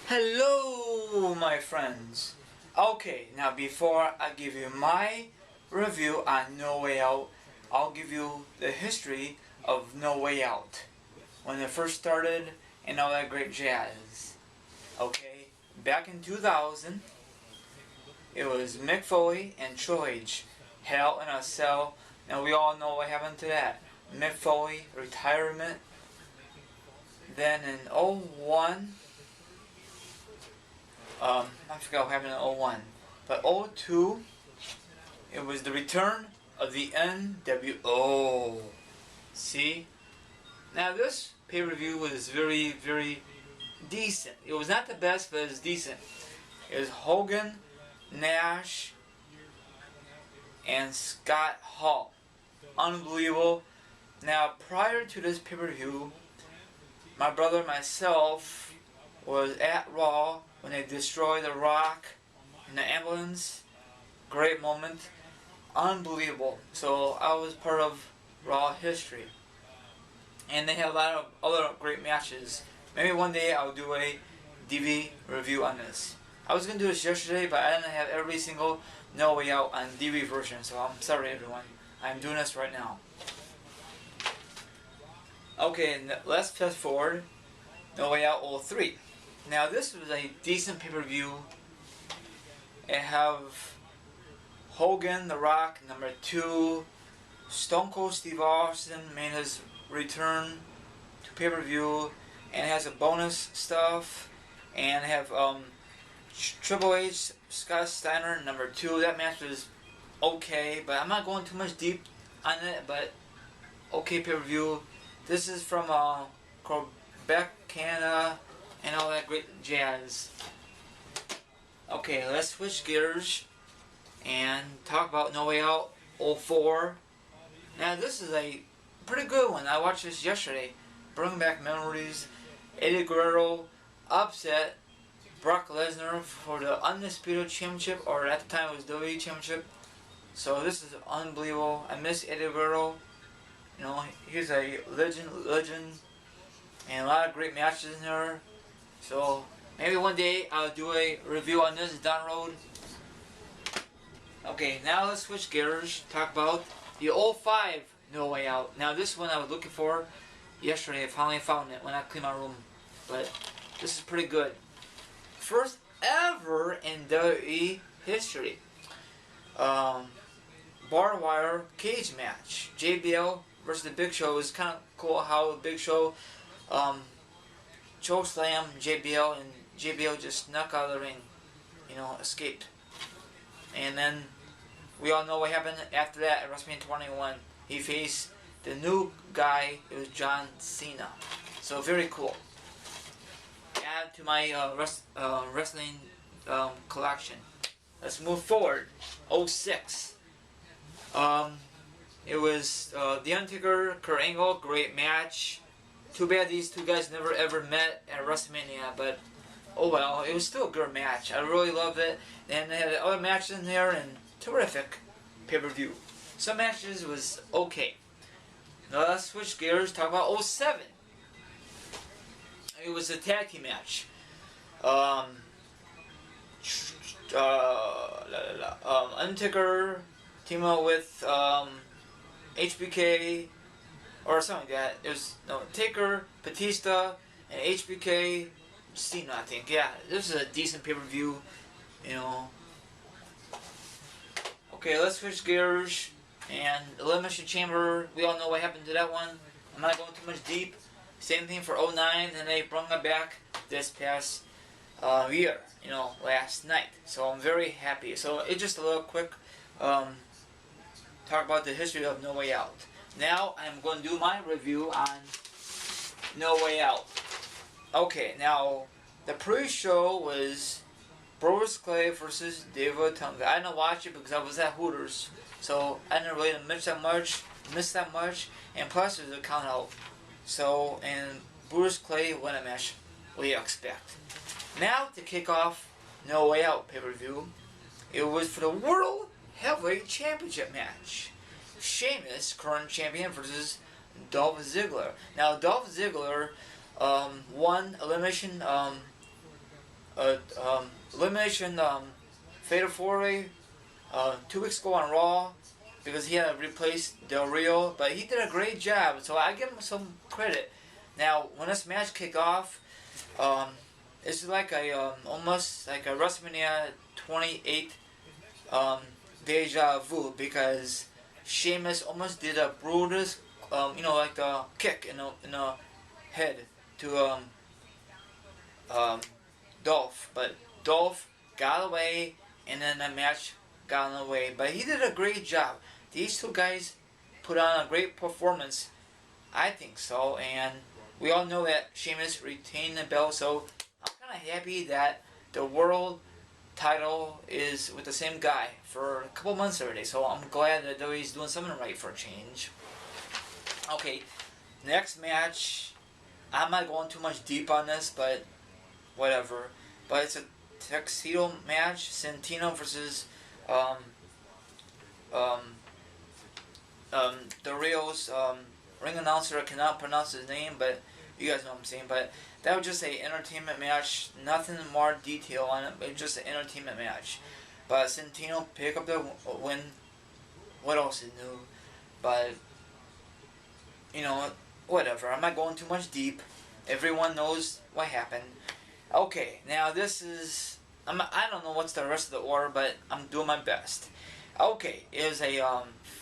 Hello, my friends. Okay, now before I give you my review on No Way Out, I'll give you the history of No Way Out. When it first started and all that great jazz. Okay, back in 2000, it was Mick Foley and Triple H, Hell in a Cell. Now we all know what happened to that. Mick Foley, retirement. Then in '01, I forgot what happened in '01, but '02, it was the return of the NWO. See? Now this pay-per-view was very, very decent. It was not the best, but it was decent. It was Hogan, Nash, and Scott Hall. Unbelievable. Now prior to this pay-per-view, my brother and myself was at Raw when they destroyed The Rock in the ambulance. Great moment. Unbelievable. So I was part of Raw history. And they had a lot of other great matches. Maybe one day I'll do a DVD review on this. I was going to do this yesterday, but I didn't have every single No Way Out on DVD version, so I'm sorry everyone. I'm doing this right now. Okay, let's fast forward. No Way Out 03. Now this was a decent pay-per-view. It have Hogan, The Rock, number 2. Stone Cold Steve Austin made his return to pay-per-view, and it has a bonus stuff. And have Triple H, Scott Steiner, number 2. That match was okay, but I'm not going too much deep on it. But okay pay-per-view. This is from Quebec, Canada, and all that great jazz. Okay, let's switch gears and talk about No Way Out 04. Now this is a pretty good one. I watched this yesterday. Bringing back memories. Eddie Guerrero upset Brock Lesnar for the Undisputed Championship, or at the time it was WWE Championship. So this is unbelievable. I miss Eddie Guerrero. You know, he's a legend, and a lot of great matches in there. So maybe one day I'll do a review on this down the road. Okay, now let's switch gears. Talk about the 05 No Way Out. Now this one I was looking for yesterday. I finally found it when I cleaned my room. But this is pretty good. First ever in WWE history. Barbed wire cage match. JBL versus the Big Show. It was kind of cool how the Big Show chokeslam JBL, and JBL just snuck out of the ring, escaped. And then we all know what happened after that at WrestleMania 21. He faced the new guy. It was John Cena. So very cool. Add to my wrestling collection. Let's move forward. 06. It was The Undertaker, Kurt Angle, great match. Too bad these two guys never ever met at WrestleMania, but oh well, it was still a good match. I really loved it. And they had other matches in there, and terrific pay-per-view. Some matches was okay. Now let's switch gears, talk about 07. It was a tag team match. Undertaker team up with HBK or something like that. It was Taker, Batista, and HBK, Cena, I think. Yeah, this is a decent pay-per-view. Okay, let's switch gears. And Elimination Chamber, we all know what happened to that one. I'm not going too much deep. Same thing for 09, and they brought it back this past year, last night. So I'm very happy. So it's just a little quick talk about the history of No Way Out. Now I'm going to do my review on No Way Out. Okay, now the pre-show was Brodus Clay versus David Tonga. I didn't watch it because I was at Hooters, so I didn't really miss that much. And plus there's a count out. So, and Brodus Clay won a match. What do you expect? Now to kick off No Way Out pay-per-view, it was for the World Heavyweight Championship match. Sheamus, current champion, versus Dolph Ziggler. Now Dolph Ziggler won elimination elimination Fatal 4-Way 2 weeks ago on Raw because he had to replace Del Rio, but he did a great job, so I give him some credit. Now, when this match kicked off, it's like a almost like a WrestleMania 28 deja vu because Sheamus almost did a Brutus, like the kick in the head to Dolph, but Dolph got away, and then the match got away. But he did a great job. These two guys put on a great performance, I think so, and we all know that Sheamus retained the belt, so I'm kind of happy that the world title is with the same guy for a couple months already, so I'm glad that WWE's doing something right for a change. Okay, next match, I'm not going too much deep on this, but whatever. But it's a tuxedo match, Santino versus the Rio's ring announcer. I cannot pronounce his name, but you guys know what I'm saying. But that was just an entertainment match, nothing more detail on it, but just an entertainment match. But Santino picked up the win. What else is new? But whatever. I'm not going too much deep. Everyone knows what happened. Okay, now this is I don't know what's the rest of the order, but I'm doing my best. Okay, it was a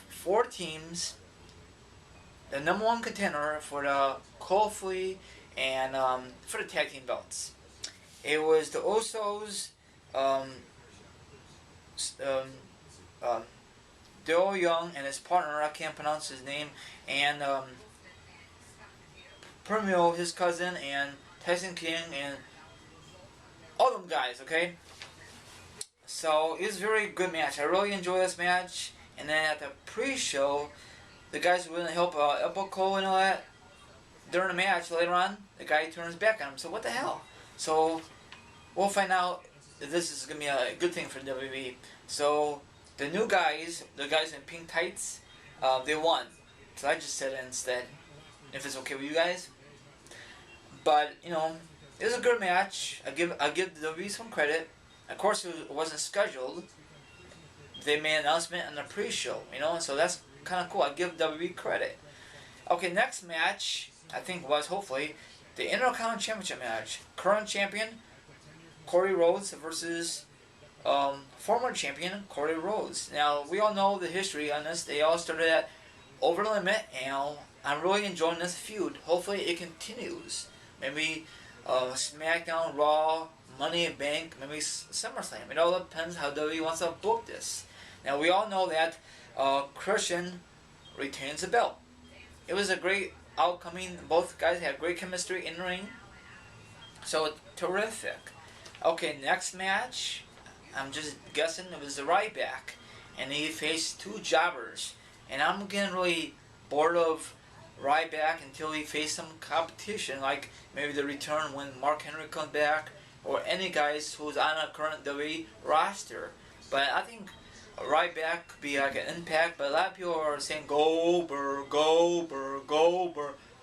4 teams. The number 1 contender for the Coldplay and for the tag team belts. It was the Usos, Dale Young and his partner, I can't pronounce his name, and Premio, his cousin, and Tyson King, and all them guys, okay? So, it was a very good match. I really enjoyed this match. And then at the pre-show, the guys were going to help Epico and all that. During the match, later on, the guy turns back on him. So, what the hell? So, we'll find out if this is going to be a good thing for WWE. So, the new guys, the guys in pink tights, they won. So, I just said it instead, if it's okay with you guys. But, it was a good match. I give WWE some credit. Of course, it wasn't scheduled. They made an announcement on the pre-show, so that's kind of cool. I give WWE credit. Okay, next match, I think was hopefully the Intercontinental Championship match. Current champion Cody Rhodes versus former champion Cody Rhodes. Now, we all know the history on this. They all started at Over the Limit, and I'm really enjoying this feud. Hopefully, it continues. Maybe SmackDown, Raw, Money in Bank, maybe SummerSlam. It all depends how WWE wants to book this. Now, we all know that Christian retains the belt. It was a great outcome. Both guys had great chemistry in the ring. So, terrific. Okay, next match, I'm just guessing it was the Ryback. And he faced 2 jobbers. And I'm getting really bored of Ryback until he faced some competition, like maybe the return when Mark Henry comes back, or any guys who's on a current WWE roster. But I think Ryback could be like an impact, but a lot of people are saying Goldberg.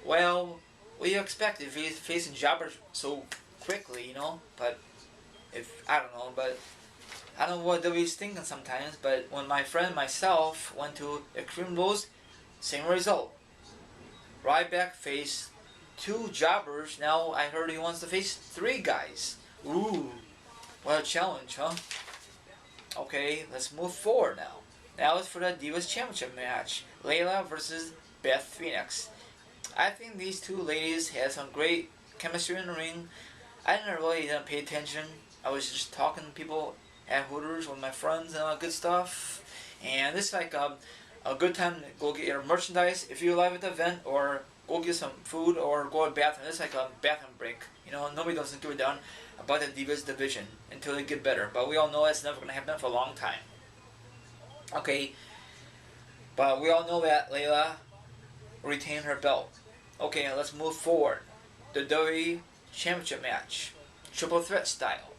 Well, what do you expect if he's facing jobbers so quickly, But I don't know what WWE's thinking sometimes, but when my friend myself went to Extreme Rules, same result. Ryback faced 2 jobbers. Now I heard he wants to face 3 guys. Ooh, what a challenge, huh? Okay, let's move forward now. Now it's for the Divas Championship match. Layla versus Beth Phoenix. I think these 2 ladies had some great chemistry in the ring. I didn't pay attention. I was just talking to people at Hooters with my friends and all that good stuff. And this is like a good time to go get your merchandise if you're live at the event, or go get some food, or go to the bathroom. It's like a bathroom break. Nobody doesn't do it down about the Divas division until they get better. But we all know that's never going to happen for a long time. Okay, but we all know that Layla retained her belt. Okay, let's move forward. The WWE Championship match, triple threat style.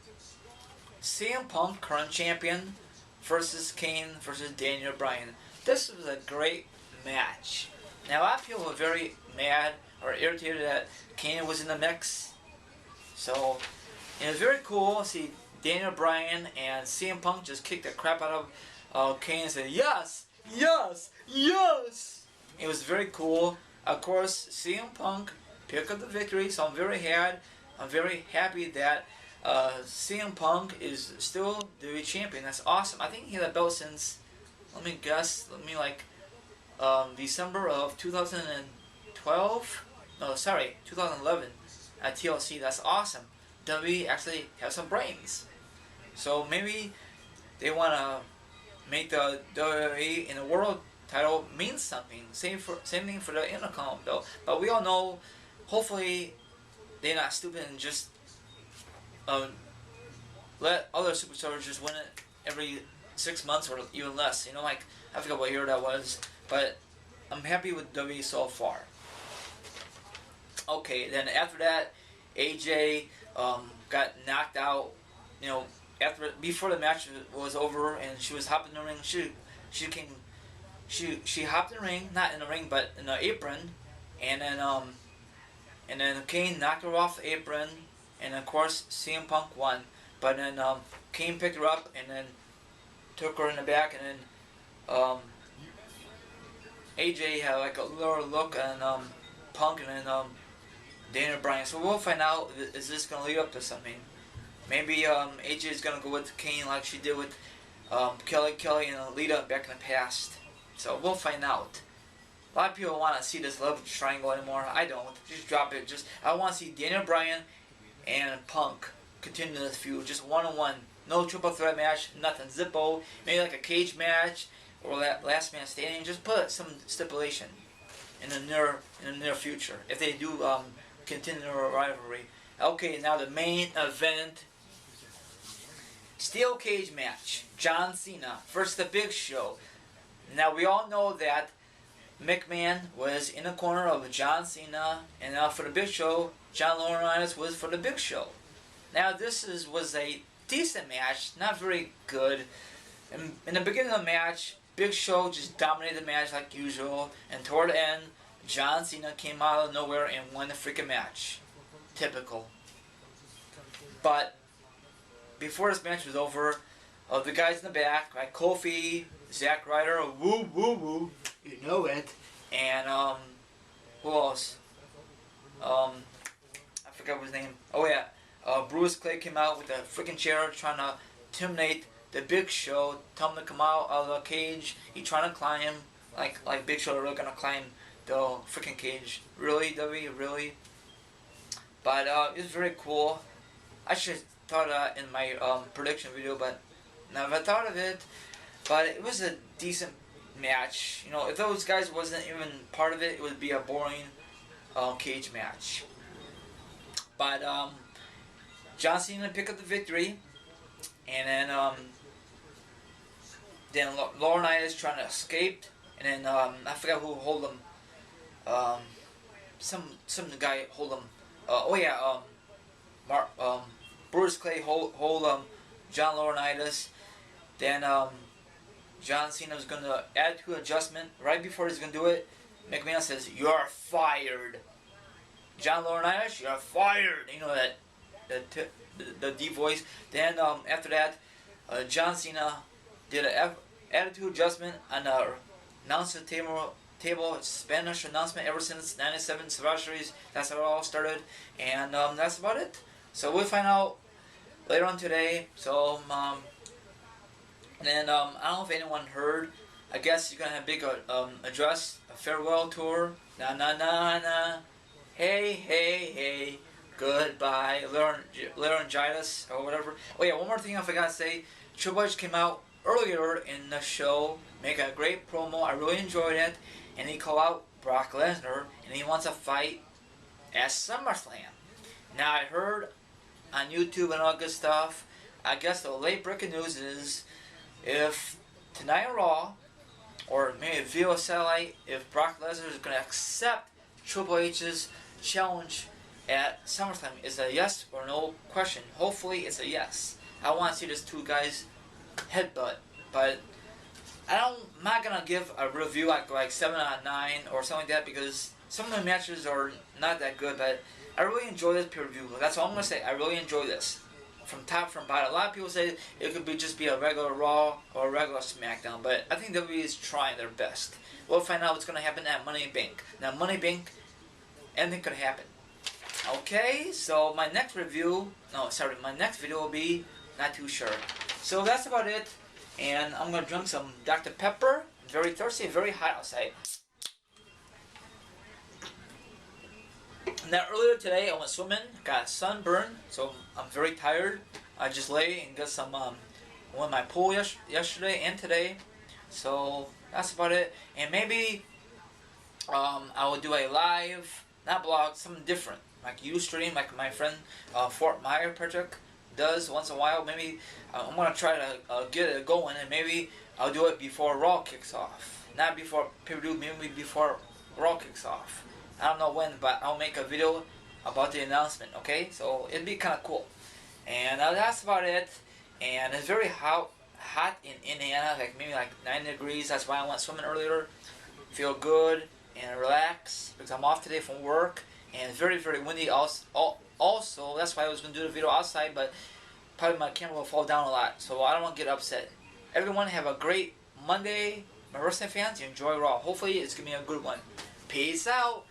CM Punk, current champion, versus Kane versus Daniel Bryan. This was a great match. Now, a lot of people were very mad or irritated that Kane was in the mix. So, And it's very cool to see Daniel Bryan and CM Punk just kick the crap out of Kane and say, yes, yes, yes. It was very cool. Of course, CM Punk picked up the victory, so I'm very happy that CM Punk is still the champion. That's awesome. I think he had a belt since, December of 2012? No, sorry, 2011 at TLC. That's awesome. WWE actually have some brains. So maybe they want to make the WWE in the world title mean something. Same thing for the Intercom though. But we all know, hopefully, they're not stupid and just let other superstars just win it every 6 months or even less. You know, like I forgot what year that was, but I'm happy with WWE so far. Okay, then after that, AJ got knocked out. You know, before the match was over and she was hopping in the ring, she hopped in the ring, not in the ring, but in the apron, and then Kane knocked her off the apron, and of course CM Punk won. But then Kane picked her up and then took her in the back, and then AJ had like a lower look on Punk and then Daniel Bryan. So we'll find out, is this going to lead up to something? Maybe AJ is going to go with Kane like she did with Kelly and Lita back in the past. So we'll find out. A lot of people want to see this love triangle anymore. I don't. Just drop it. I want to see Daniel Bryan and Punk continue this feud. Just one-on-one. No triple threat match. Nothing. Zippo. Maybe like a cage match or that last man standing. Just put some stipulation in the near future if they do continue their rivalry. Okay, now the main event. Steel cage match. John Cena versus The Big Show. Now we all know that McMahon was in the corner of John Cena, and now for The Big Show, John Laurinaitis was for The Big Show. Now this was a decent match, not very good. In the beginning of the match, Big Show just dominated the match like usual, and toward the end, John Cena came out of nowhere and won the freaking match. Typical. But before this match was over, the guys in the back, like Kofi, Zack Ryder, woo woo woo, you know it, and who else? I forgot his name. Oh yeah, Bruce Clay came out with a freaking chair trying to intimidate The Big Show, tell him to come out of the cage. He trying to climb, like Big Show really gonna climb the freaking cage. Really, W, really? But it's very cool. I should have thought of that in my prediction video, but never thought of it. But it was a decent match. You know, if those guys wasn't even part of it, it would be a boring cage match. But John Cena picked up the victory, and then Laurinaitis trying to escape, and then I forgot who hold him. Some guy hold him. Bruce Clay hold John Laurinaitis. Then John Cena was going to attitude adjustment. Right before he's going to do it, McMahon says, "You're fired." John Laurinaitis, you're fired. You know that the deep voice. Then after that, John Cena did an attitude adjustment on the announcer table. Spanish announcement ever since '97 Survivor Series. That's how it all started, and that's about it. So we'll find out later on today. So and then I don't know if anyone heard. I guess you're gonna have a big address, a farewell tour. Na na na na. Hey hey hey. Goodbye, laryngitis or whatever. Oh yeah, one more thing I forgot to say. Triple H came out earlier in the show, making a great promo. I really enjoyed it, and he called out Brock Lesnar, and he wants a fight at SummerSlam. Now I heard on YouTube and all good stuff. I guess the late breaking news is if tonight on Raw or maybe via satellite, if Brock Lesnar is going to accept Triple H's challenge at SummerSlam, is a yes or no question. Hopefully it's a yes. I want to see these two guys headbutt, but I'm not gonna give a review like 7 out of 9 or something like that, because some of the matches are not that good. But I really enjoy this pay-per-view. That's all I'm gonna say. I really enjoy this. from top from bottom. A lot of people say it could be just be a regular Raw or a regular SmackDown, but I think WWE is trying their best. We'll find out what's going to happen at Money in Bank. Now, Money in Bank, anything could happen. Okay, so my next video will be not too sure. So that's about it, and I'm going to drink some Dr. Pepper. I'm very thirsty, very hot outside. Now earlier today I went swimming, got sunburned, so I'm very tired. I just lay and got some went in my pool yesterday and today. So that's about it. And maybe I will do a live, not blog, something different, like Ustream, like my friend Fort Meyer Patrick does once in a while. Maybe I'm gonna try to get it going, and maybe I'll do it before Raw kicks off, not before pay-per-view, maybe before Raw kicks off. I don't know when, but I'll make a video about the announcement, okay? So it'd be kind of cool. And that's about it. And it's very hot in Indiana, like maybe like 9 degrees. That's why I went swimming earlier. Feel good and relax because I'm off today from work. And it's very, very windy also. That's why I was going to do the video outside, but probably my camera will fall down a lot. So I don't want to get upset. Everyone have a great Monday. My wrestling fans, enjoy Raw. Hopefully it's going to be a good one. Peace out.